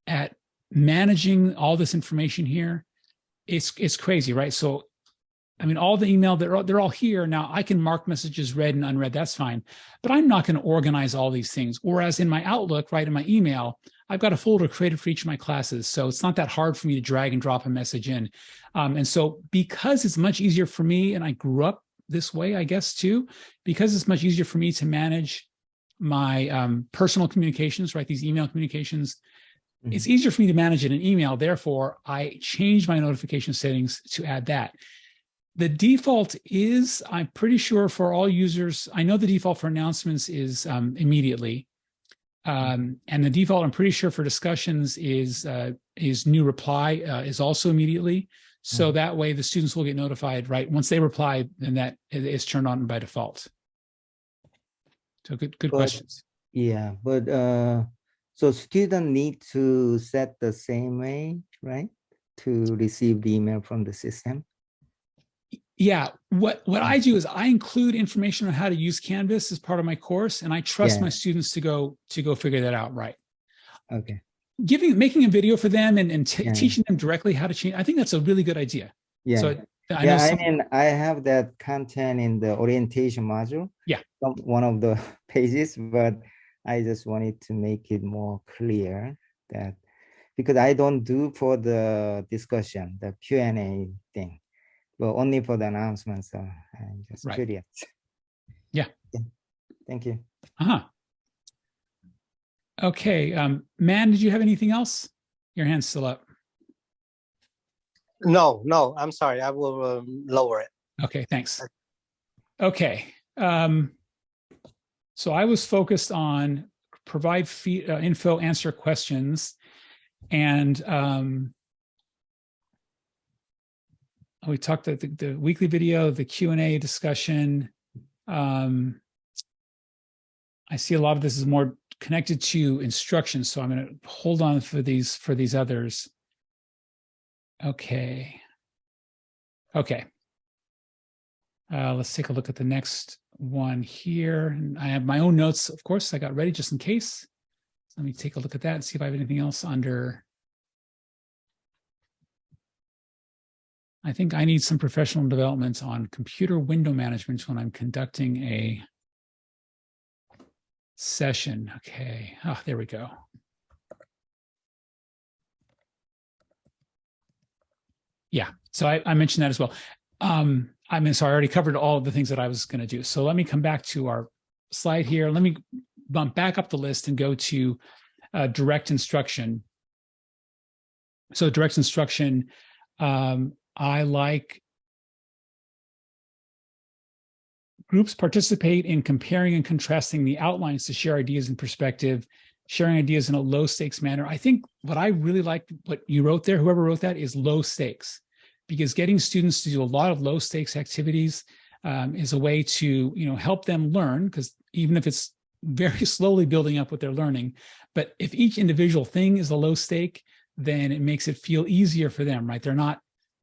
at managing all this information here. It's crazy, right? So I mean, all the email, they're all here. Now I can mark messages read and unread, that's fine, but I'm not going to organize all these things. Whereas in my Outlook, right, in my email, I've got a folder created for each of my classes. So it's not that hard for me to drag and drop a message in. And so because it's much easier for me, and I grew up this way, I guess too, because it's much easier for me to manage my personal communications, right, these email communications, it's easier for me to manage it in email. Therefore, I changed my notification settings to add that. The default is, I'm pretty sure for all users, I know the default for announcements is immediately. And the default, I'm pretty sure for discussions is new reply is also immediately. So that way the students will get notified, right? Once they reply, then that is turned on by default. So good questions. Yeah, but so students need to set the same way, right? To receive the email from the system. Yeah, what I do is I include information on how to use Canvas as part of my course, and I trust my students to go figure that out, right? Okay. Making a video for them and teaching them directly how to change. I think that's a really good idea. Yeah. So I have that content in the orientation module. Yeah. One of the pages, but I just wanted to make it more clear that because I don't do for the discussion, the Q&A thing. Well, only for the announcements. So I'm just curious. Yeah. Thank you. Okay. Man, did you have anything else? Your hand's still up. No, I'm sorry. I will lower it. Okay, thanks. Okay. So I was focused on provide info, answer questions. And we talked about the weekly video, the Q&A discussion. I see a lot of this is more connected to instruction, so I'm going to hold on for these others. Okay. Let's take a look at the next one here. And I have my own notes, of course, I got ready just in case. Let me take a look at that and see if I have anything else under. I think I need some professional development on computer window management when I'm conducting a session. Okay, there we go. Yeah, so I mentioned that as well. So I already covered all of the things that I was going to do. So let me come back to our slide here. Let me bump back up the list and go to direct instruction. So direct instruction, I like groups participate in comparing and contrasting the outlines to share ideas and perspective, sharing ideas in a low stakes manner. I think what I really like, what you wrote there, whoever wrote that, is low stakes, because getting students to do a lot of low stakes activities is a way to, help them learn, because even if it's very slowly building up what they're learning, but if each individual thing is a low stake, then it makes it feel easier for them, right? They're not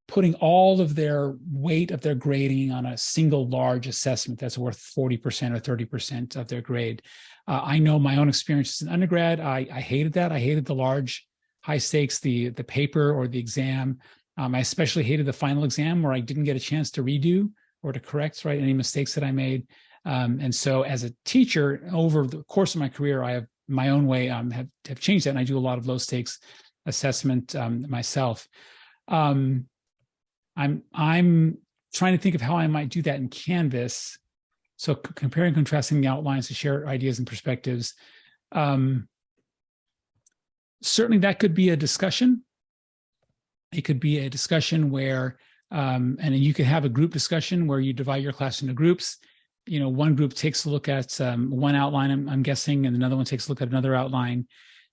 putting all of their weight of their grading on a single large assessment that's worth 40% or 30% of their grade. I know my own experience as an undergrad, I hated that. I hated the large high stakes, the paper or the exam. I especially hated the final exam where I didn't get a chance to redo or to correct, right, any mistakes that I made. And so as a teacher, over the course of my career, I have my own way, have changed that, and I do a lot of low stakes assessment myself. I'm trying to think of how I might do that in Canvas. So comparing and contrasting the outlines to share ideas and perspectives. Certainly that could be a discussion. It could be a discussion where, and you could have a group discussion where you divide your class into groups. One group takes a look at one outline, I'm guessing, and another one takes a look at another outline,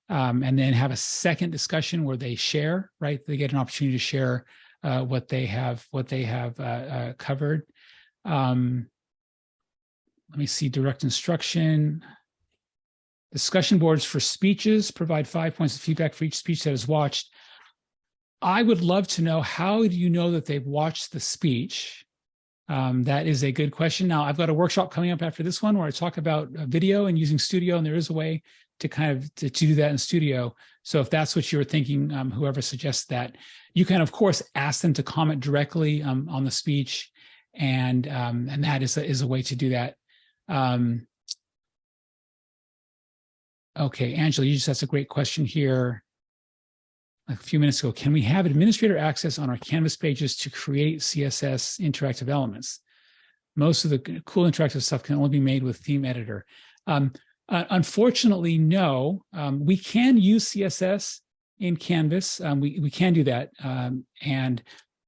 and then have a second discussion where they share, right? They get an opportunity to share what they have covered. Let me see, direct instruction. Discussion boards for speeches provide 5 points of feedback for each speech that is watched. I would love to know, how do you know that they've watched the speech? That is a good question. Now, I've got a workshop coming up after this one where I talk about video and using Studio, and there is a way to to do that in Studio. So if that's what you're thinking, whoever suggests that, you can, of course, ask them to comment directly on the speech, and that is a way to do that. Okay, Angela, you just asked a great question here a few minutes ago. Can we have administrator access on our Canvas pages to create CSS interactive elements? Most of the cool interactive stuff can only be made with Theme Editor. Unfortunately, no. We can use CSS in Canvas. We can do that. And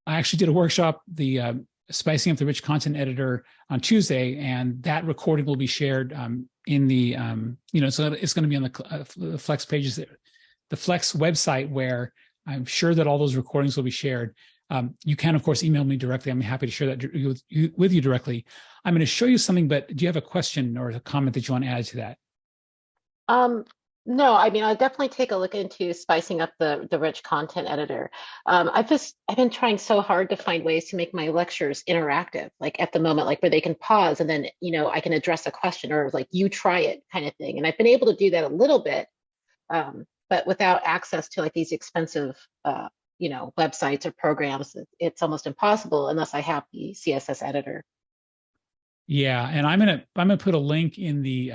I actually did a workshop, the Spicing Up the Rich Content Editor, on Tuesday, and that recording will be shared in the, so it's going to be on the Flex pages, the Flex website, where I'm sure that all those recordings will be shared. You can, of course, email me directly. I'm happy to share that with you directly. I'm going to show you something, but do you have a question or a comment that you want to add to that? No, I mean, I'll definitely take a look into spicing up the rich content editor. I've been trying so hard to find ways to make my lectures interactive, like at the moment, like where they can pause and then, I can address a question, or like, you try it kind of thing. And I've been able to do that a little bit, but without access to like these expensive, websites or programs, it's almost impossible unless I have the CSS editor. Yeah, and I'm gonna put a link in the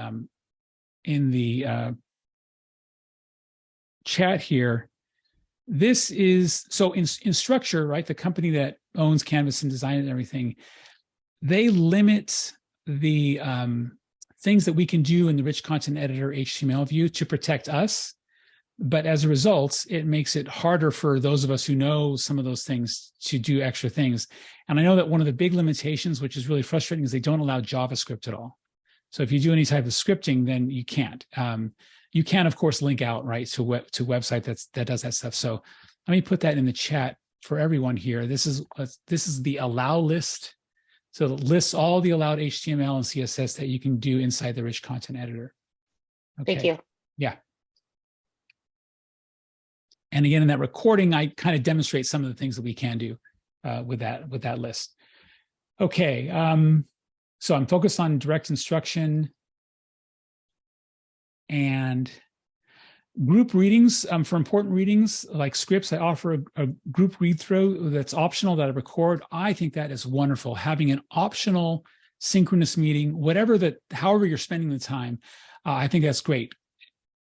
chat here. This is, so in Structure, right, the company that owns Canvas and design it and everything, they limit the things that we can do in the rich content editor HTML view to protect us. But as a result, it makes it harder for those of us who know some of those things to do extra things. And I know that one of the big limitations, which is really frustrating, is they don't allow JavaScript at all. So if you do any type of scripting, then you can't. You can, of course, link out, right, to website that does that stuff. So let me put that in the chat for everyone here. This is the allow list. So it lists all the allowed HTML and CSS that you can do inside the rich content editor. Okay. Thank you. Yeah. And again, in that recording, I kind of demonstrate some of the things that we can do with that list. Okay. So I'm focused on direct instruction and group readings. For important readings like scripts, I offer a group read through that's optional that I record. I think that is wonderful. Having an optional synchronous meeting, however you're spending the time, I think that's great.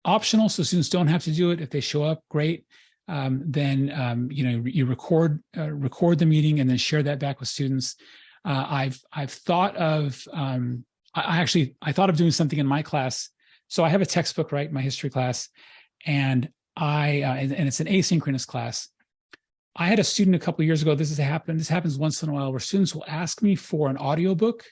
Optional, so students don't have to do it. If they show up, great. Then you record the meeting and then share that back with students. I've thought of I thought of doing something in my class. So I have a textbook, right, my history class, and and it's an asynchronous class. I had a student a couple of years ago. This happens once in a while, where students will ask me for an audiobook,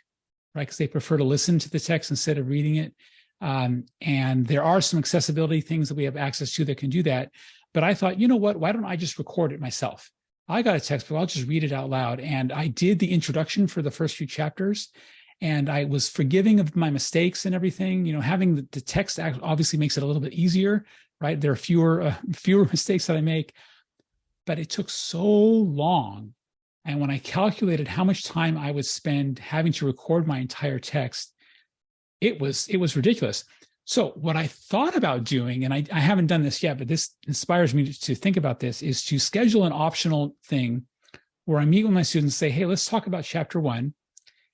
right, because they prefer to listen to the text instead of reading it. And there are some accessibility things that we have access to that can do that. But I thought, you know what, why don't I just record it myself? I got a textbook, I'll just read it out loud. And I did the introduction for the first few chapters, and I was forgiving of my mistakes and everything. Having the text obviously makes it a little bit easier, right? There are fewer mistakes that I make, but it took so long. And when I calculated how much time I would spend having to record my entire text, it was ridiculous. So what I thought about doing, and I haven't done this yet, but this inspires me to think about this, is to schedule an optional thing where I meet with my students and say, hey, let's talk about chapter 1.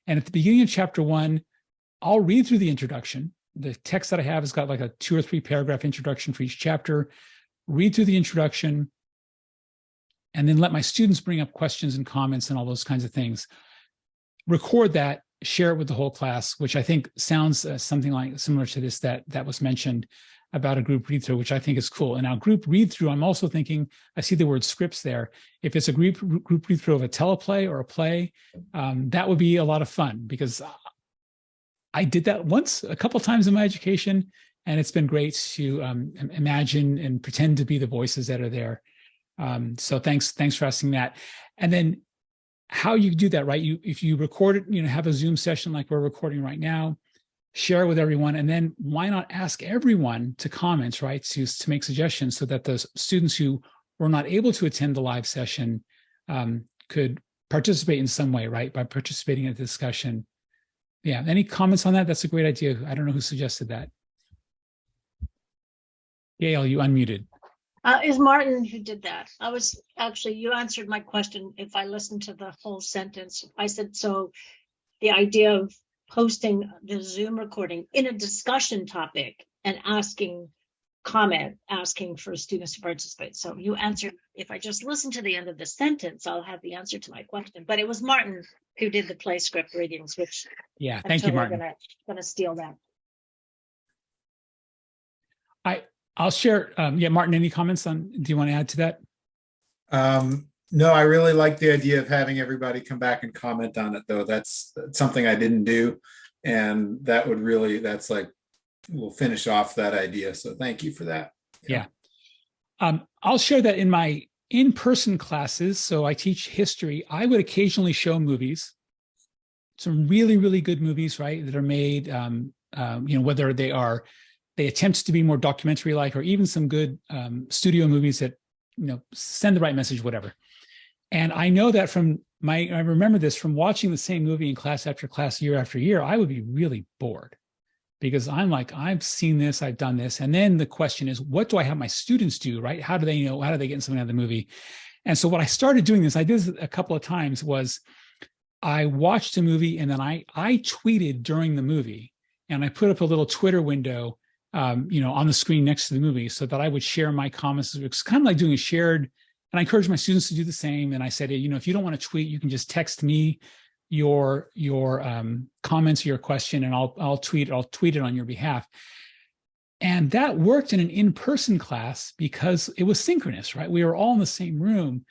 And at the beginning of chapter 1, I'll read through the introduction. The text that I have has got like a 2 or 3 paragraph introduction for each chapter. Read through the introduction, and then let my students bring up questions and comments and all those kinds of things. Record that, share it with the whole class, which I think sounds something like similar to this that was mentioned about a group read through, which I think is cool. And now group read through, I'm also thinking, I see the word scripts there. If it's a group read through of a teleplay or a play, that would be a lot of fun, because I did that once, a couple times in my education, and it's been great to imagine and pretend to be the voices that are there. So thanks for asking that. And then how you do that, right? If you record it, have a Zoom session like we're recording right now, share it with everyone, and then why not ask everyone to comment, right? To make suggestions, so that the students who were not able to attend the live session could participate in some way, right? By participating in a discussion. Yeah, any comments on that? That's a great idea. I don't know who suggested that. Gail, you unmuted. Is Martin who did that. You answered my question if I listened to the whole sentence. I said, so the idea of posting the Zoom recording in a discussion topic and asking for students to participate. So you answered, if I just listen to the end of the sentence, I'll have the answer to my question. But it was Martin who did the play script readings, which yeah, thank you, Martin. We're gonna steal that. I'll share. Yeah, Martin, any comments do you want to add to that? No, I really like the idea of having everybody come back and comment on it, though. That's something I didn't do. And that would really, we'll finish off that idea. So thank you for that. Yeah. I'll share that in my in-person classes. So I teach history. I would occasionally show movies, some really, really good movies, right, that are made, whether they attempt to be more documentary-like, or even some good studio movies that, send the right message, whatever. And I know that I remember this from watching the same movie in class after class, year after year, I would be really bored, because I'm like, I've seen this, I've done this. And then the question is, what do I have my students do, right? How do they get something out of the movie? And so what I started doing this, I did this a couple of times, was I watched a movie and then I tweeted during the movie, and I put up a little Twitter window on the screen next to the movie, so that I would share my comments. It's kind of like doing a shared, and I encourage my students to do the same. And I said, if you don't want to tweet, you can just text me your comments or your question, and I'll tweet it on your behalf. And that worked in an in-person class because it was synchronous, right? We were all in the same room.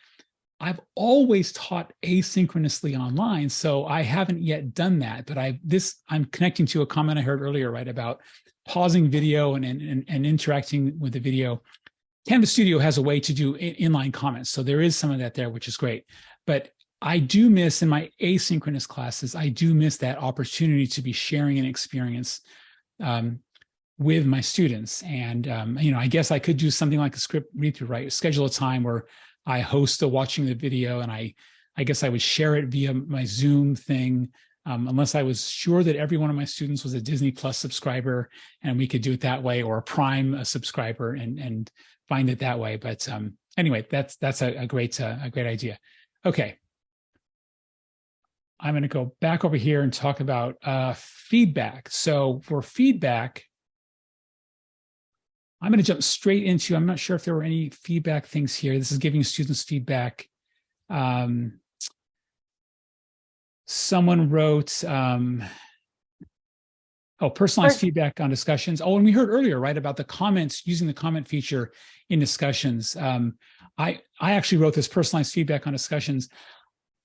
I've always taught asynchronously online, so I haven't yet done that. But I'm connecting to a comment I heard earlier, right, about pausing video and interacting with the video, Canvas Studio has a way to do inline comments. So there is some of that there, which is great. But I do miss in my asynchronous classes, I do miss that opportunity to be sharing an experience with my students. And, I guess I could do something like a script read through, right? Schedule a time where I host watching the video, and I guess I would share it via my Zoom thing, unless I was sure that every one of my students was a Disney Plus subscriber, and we could do it that way, or a Prime subscriber, and find it that way. But anyway, that's a great idea. Okay. I'm going to go back over here and talk about feedback. So for feedback, I'm going to jump straight into, I'm not sure if there were any feedback things here. This is giving students feedback. Someone wrote, personalized feedback on discussions. Oh, and we heard earlier, right, about the comments, using the comment feature in discussions. I actually wrote this personalized feedback on discussions.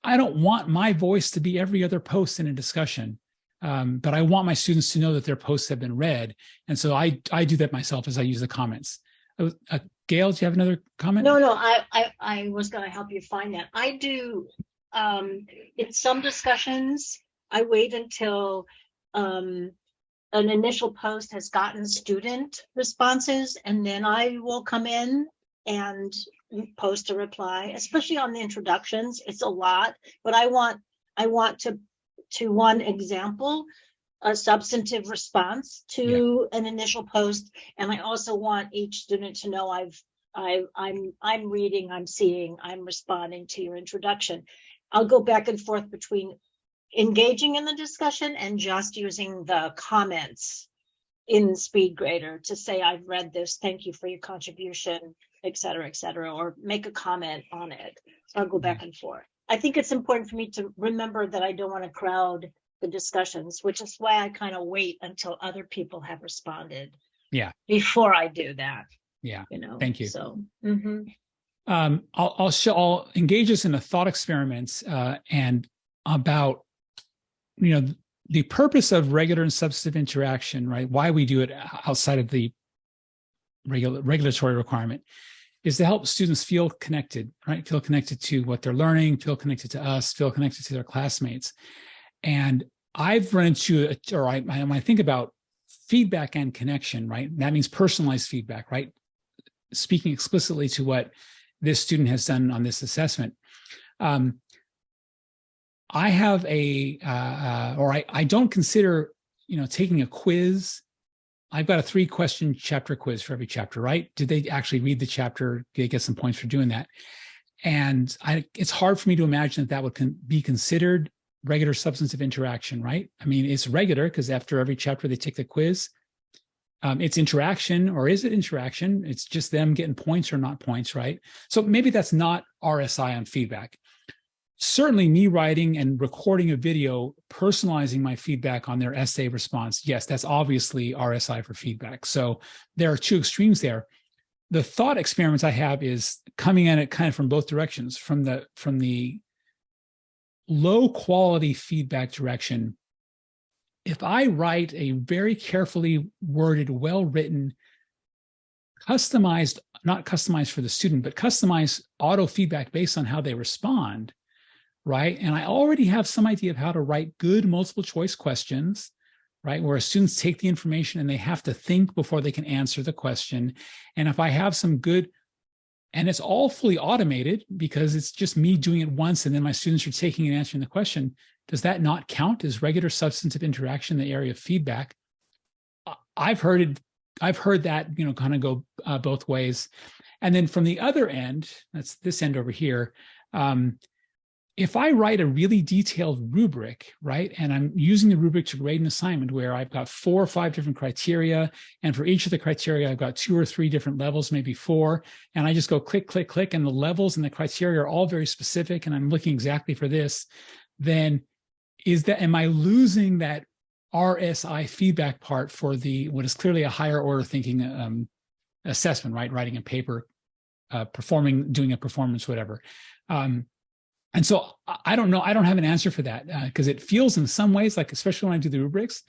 I don't want my voice to be every other post in a discussion, but I want my students to know that their posts have been read. And so I do that myself as I use the comments. Gail, do you have another comment? No, I was going to help you find that. I do, in some discussions, I wait until an initial post has gotten student responses, and then I will come in and post a reply, especially on the introductions. It's a lot, but I want to one example, a substantive response to an initial post, and I also want each student to know I'm reading, I'm seeing, I'm responding to your introduction. I'll go back and forth between engaging in the discussion and just using the comments in SpeedGrader to say, I've read this, thank you for your contribution, et cetera, or make a comment on it. So I'll go back and forth. I think it's important for me to remember that I don't want to crowd the discussions, which is why I kind of wait until other people have responded. Yeah. Before I do that. Yeah. Thank you. So, I'll engage us in a thought experiment and about, the purpose of regular and substantive interaction, right? Why we do it outside of the regulatory requirement is to help students feel connected, right? Feel connected to what they're learning, feel connected to us, feel connected to their classmates. And I've run into, when I think about feedback and connection, right? That means personalized feedback, right? Speaking explicitly to what this student has done on this assessment. I have I don't consider, taking a quiz. I've got a 3-question chapter quiz for every chapter, right? Did they actually read the chapter? Did they get some points for doing that? And it's hard for me to imagine that would be considered regular substantive interaction, right? I mean, it's regular because after every chapter they take the quiz. It's interaction, or is it interaction? It's just them getting points or not points, right? So maybe that's not RSI on feedback. Certainly me writing and recording a video, personalizing my feedback on their essay response, yes, that's obviously RSI for feedback. So there are two extremes there. The thought experiments I have is coming at it kind of from both directions, from the low quality feedback direction. If I write a very carefully worded, well-written, customized, not customized for the student, but customized auto feedback based on how they respond, right? And I already have some idea of how to write good multiple choice questions, right? Where students take the information and they have to think before they can answer the question. And if I have some good, and it's all fully automated because it's just me doing it once and then my students are taking and answering the question, does that not count as regular substantive interaction in the area of feedback? I've heard that, kind of go both ways. And then from the other end, that's this end over here, if I write a really detailed rubric, right, and I'm using the rubric to grade an assignment where I've got 4 or 5 different criteria, and for each of the criteria, I've got 2 or 3 different levels, maybe 4, and I just go click, click, click, and the levels and the criteria are all very specific, and I'm looking exactly for this, then am I losing that RSI feedback part for what is clearly a higher order thinking assessment, right? Writing a paper, doing a performance, whatever. And so I don't know. I don't have an answer for that because it feels in some ways like, especially when I do the rubrics,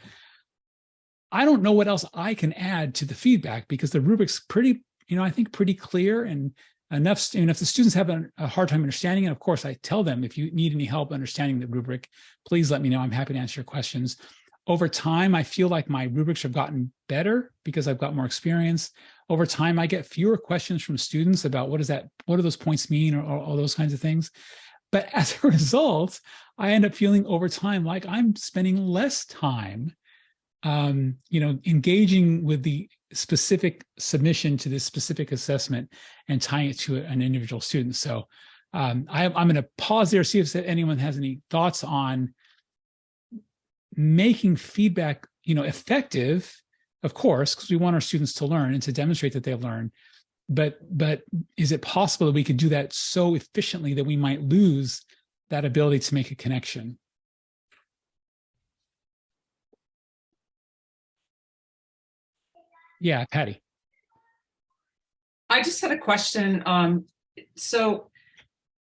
I don't know what else I can add to the feedback because the rubric's pretty, I think pretty clear and enough. If the students have a hard time understanding it, of course, I tell them if you need any help understanding the rubric, please let me know. I'm happy to answer your questions. Over time, I feel like my rubrics have gotten better because I've got more experience. Over time, I get fewer questions from students about what do those points mean or all those kinds of things. But as a result, I end up feeling over time like I'm spending less time engaging with the specific submission to this specific assessment and tying it to an individual student. So I'm going to pause there, see if anyone has any thoughts on making feedback, effective, of course, because we want our students to learn and to demonstrate that they learn. But is it possible that we could do that so efficiently that we might lose that ability to make a connection? Yeah, Patty. I just had a question. So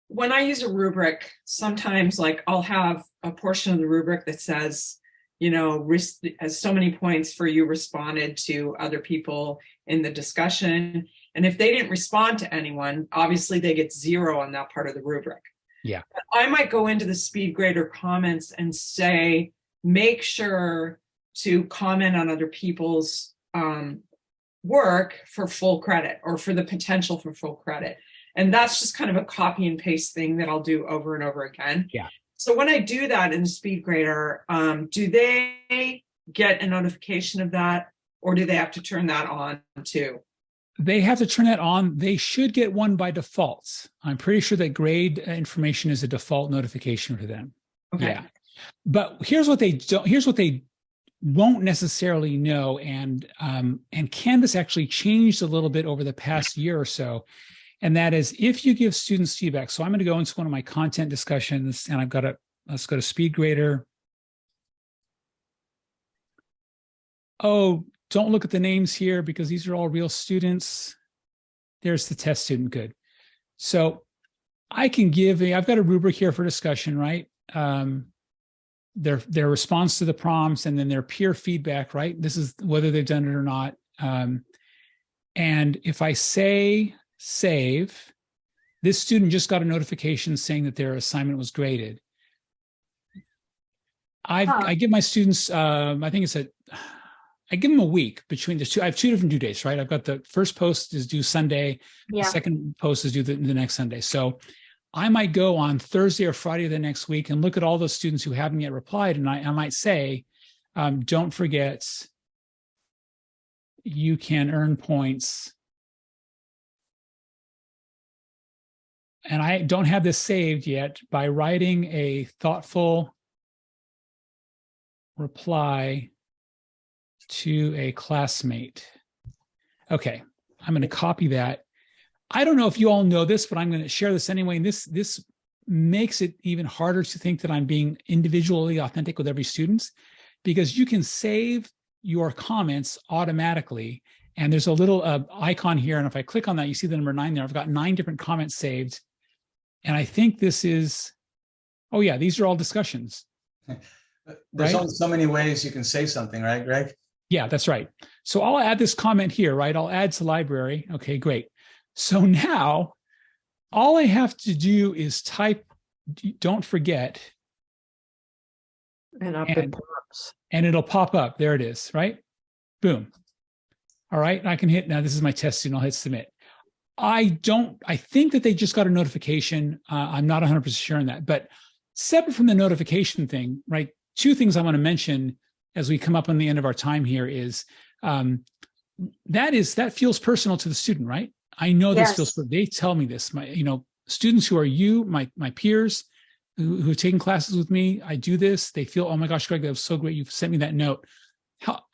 when I use a rubric, sometimes like I'll have a portion of the rubric that says, as so many points for you responded to other people in the discussion. And if they didn't respond to anyone, obviously they get 0 on that part of the rubric. Yeah. But I might go into the speed grader comments and say, make sure to comment on other people's work for full credit or for the potential for full credit. And that's just kind of a copy and paste thing that I'll do over and over again. Yeah. So when I do that in the speed grader, do they get a notification of that, or do they have to turn that on too? They have to turn that on. They should get one by default. I'm pretty sure that grade information is a default notification for them. Okay. Yeah. But here's what they won't necessarily know, and Canvas actually changed a little bit over the past year or so, and that is if you give students feedback. So I'm going to go into one of my content discussions, and let's go to SpeedGrader. Oh, don't look at the names here because these are all real students. There's the test student, good. So I can I've got a rubric here for discussion, right? Their response to the prompts and then their peer feedback, right? This is whether they've done it or not. And if I say save, this student just got a notification saying that their assignment was graded. I give my students, I give them a week between the two. I have 2 different due dates, right? I've got the first post is due Sunday. Yeah. The second post is due the next Sunday. So I might go on Thursday or Friday of the next week and look at all those students who haven't yet replied. And I might say, don't forget, you can earn points. And I don't have this saved yet by writing a thoughtful reply to a classmate. Okay, I'm going to copy that. I don't know if you all know this, but I'm going to share this anyway. And this makes it even harder to think that I'm being individually authentic with every student, because you can save your comments automatically. And there's a little icon here. And if I click on that, you see the number 9 there. I've got 9 different comments saved. And I think this is, oh yeah, these are all discussions. There's right? only so many ways you can say something, right, Greg? Yeah, that's right. So I'll add this comment here, right? I'll add to library. Okay, great. So now all I have to do is type, don't forget. And up it pops. And it'll pop up. There it is, right? Boom. All right, I can hit, now this is my test student, I'll hit submit. I think that they just got a notification. I'm not 100% sure on that, but separate from the notification thing, right? 2 things I want to mention as we come up on the end of our time here is that feels personal to the student, right? I know this feels, they tell me this, students who are my peers who have taken classes with me, I do this, they feel, oh my gosh, Greg, that was so great. You've sent me that note.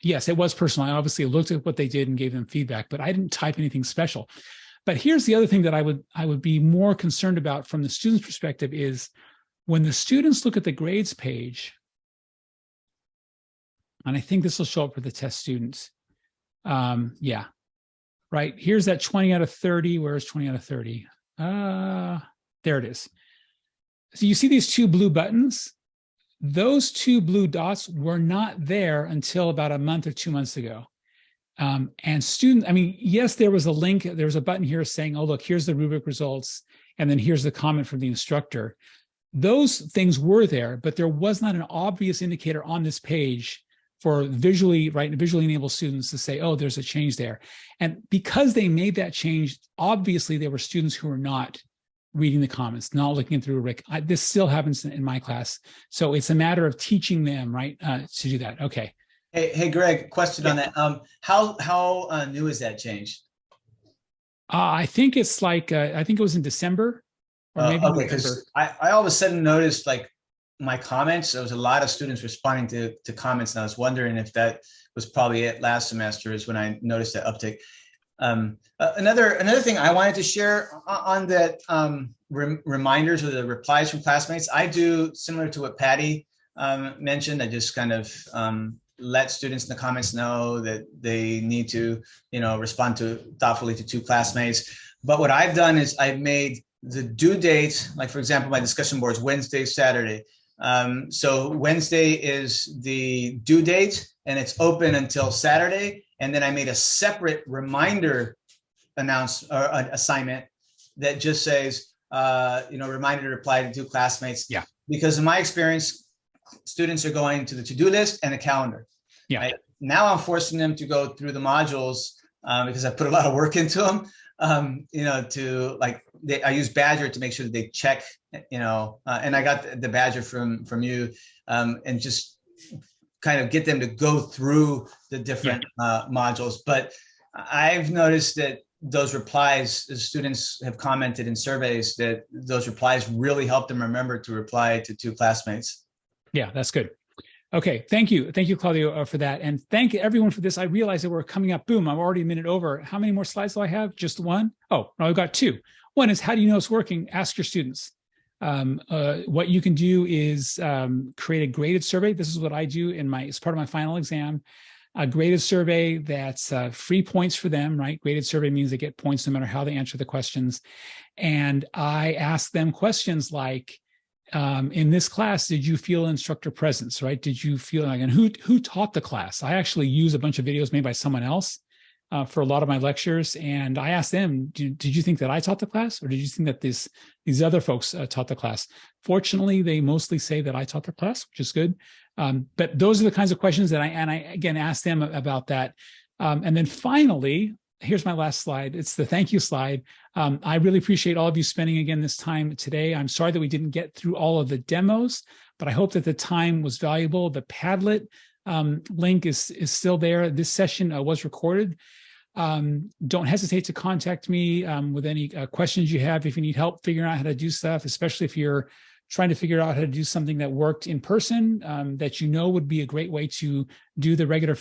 Yes, it was personal. I obviously looked at what they did and gave them feedback, but I didn't type anything special. But here's the other thing that I would be more concerned about from the student's perspective is when the students look at the grades page, and I think this will show up for the test students. Yeah, right. Here's that 20 out of 30. Where's 20 out of 30? There it is. So you see these 2 blue buttons. those two blue dots were not there until about a month or 2 months ago. And students, I mean, yes, there was a link, there was a button here saying, oh, look, here's the rubric results, and then here's the comment from the instructor. Those things were there, but there was not an obvious indicator on this page for visually enabled students to say, oh, there's a change there. And because they made that change, obviously there were students who were not reading the comments, not looking through a RIC. This still happens in my class. So it's a matter of teaching them, right, to do that. Okay. Hey, Greg, question on that. How new is that change? I think it's like, I think it was in December or maybe okay, because I all of a sudden noticed like my comments, there was a lot of students responding to comments, and I was wondering if that was probably it last semester is when I noticed that uptick. Another thing I wanted to share on that reminders or the replies from classmates, I do similar to what Patty mentioned. I just kind of let students in the comments know that they need to, respond thoughtfully to two classmates. But what I've done is I've made the due date, like for example, my discussion boards Wednesday, Saturday. So Wednesday is the due date and it's open until Saturday. And then I made a separate reminder assignment that just says, reminder to reply to two classmates. Yeah. Because in my experience, students are going to the to-do list and a calendar. Yeah. Right? Now I'm forcing them to go through the modules because I put a lot of work into them. I use Badger to make sure that they check, and I got the Badger from you, and just kind of get them to go through the different modules. But I've noticed that those replies, as students have commented in surveys, that those replies really help them remember to reply to two classmates. Yeah, that's good. Okay, thank you. Thank you, Claudio, for that. And thank everyone for this. I realize that we're coming up. Boom, I'm already a minute over. How many more slides do I have? Just one? Oh, no, I've got two. One is, how do you know it's working? Ask your students. What you can do is create a graded survey. This is what I do as part of my final exam. A graded survey that's free points for them, right? Graded survey means they get points no matter how they answer the questions. And I ask them questions like, in this class, did you feel instructor presence, right? Did you feel like, and who taught the class? I actually use a bunch of videos made by someone else for a lot of my lectures. And I asked them, did you think that I taught the class? Or did you think that these other folks taught the class? Fortunately, they mostly say that I taught the class, which is good. But those are the kinds of questions that I again asked them about that. And then finally, here's my last slide. It's the thank you slide. I really appreciate all of you spending again this time today. I'm sorry that we didn't get through all of the demos, but I hope that the time was valuable. The Padlet link is still there. This session was recorded. Don't hesitate to contact me with any questions you have if you need help figuring out how to do stuff, especially if you're trying to figure out how to do something that worked in person that would be a great way to do the regular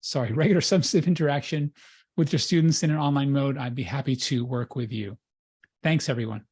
substantive interaction with your students in an online mode. I'd be happy to work with you. Thanks, everyone.